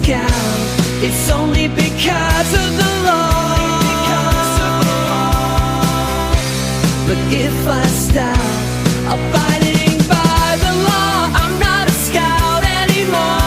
scout, it's only because of the law. But if I stop abiding by the law, I'm not a scout anymore.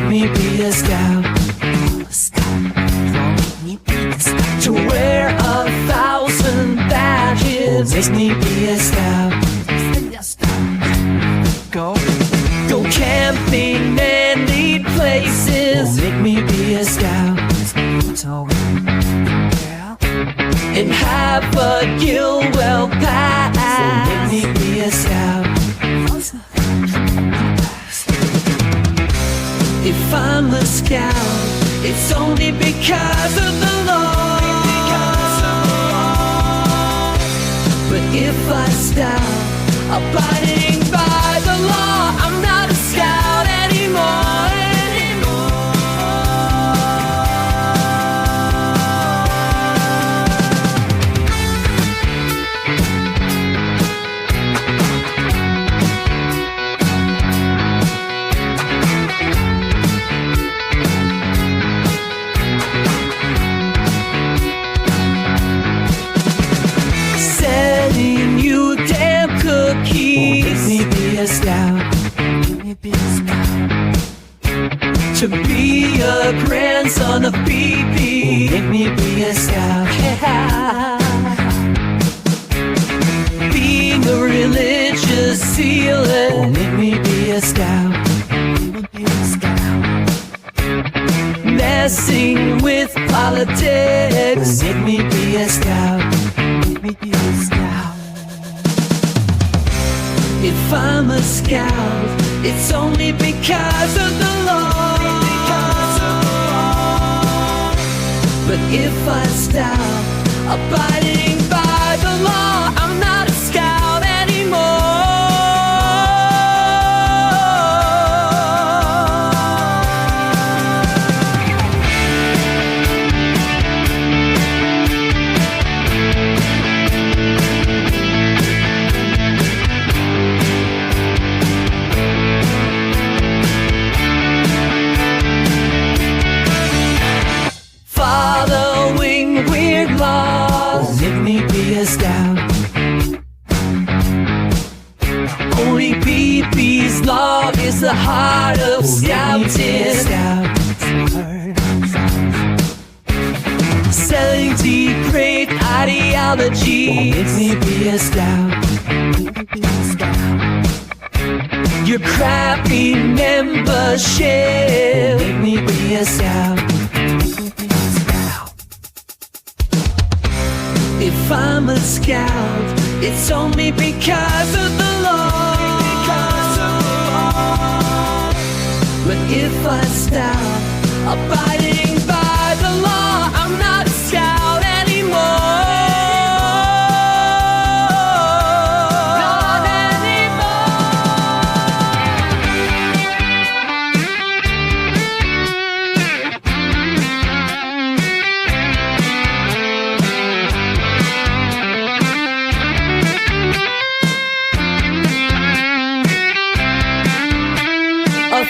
Me be a scout, to wear 1,000 badges. Makes me be a scout. Go camping and lead places. Make me be a scout. And have a Gilwell Pass. Make me be a scout. If I'm a scout, it's only because of the law. But if I stop abiding by the law, I'm not a scout anymore. Make me be a scout. To be a grandson of BB. Make me be a scout. Being a religious zealot. Make me be a scout. Messing with politics. Make me be a scout. Make me be a scout. If I'm a scout, it's only because of the law. But if I stop abiding by the law, I'm not a scout anymore. Make me be a scout. Only BB's law is the heart of scouting. Selling depraved ideologies. Make me be a scout. Your crappy membership. Make me be a scout. If I'm a scout, it's only because of the law. But if I stop abiding by the law, I'm not a scout anymore. Not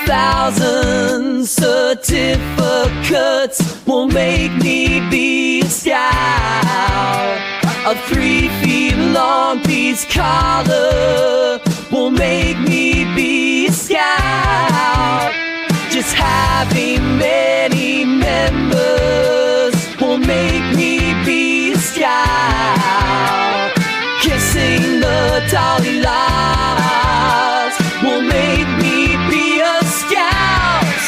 $1,000 certificates will make me be a scout. A 3 feet long piece collar will make me be a scout. Just having many members will make me be a scout. Kissing the Dalai Lamas will make me be a scout.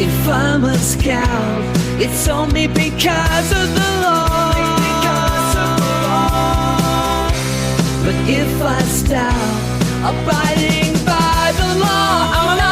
If I'm a scout, it's only because of the law. But if I stop abiding by the law, I'm not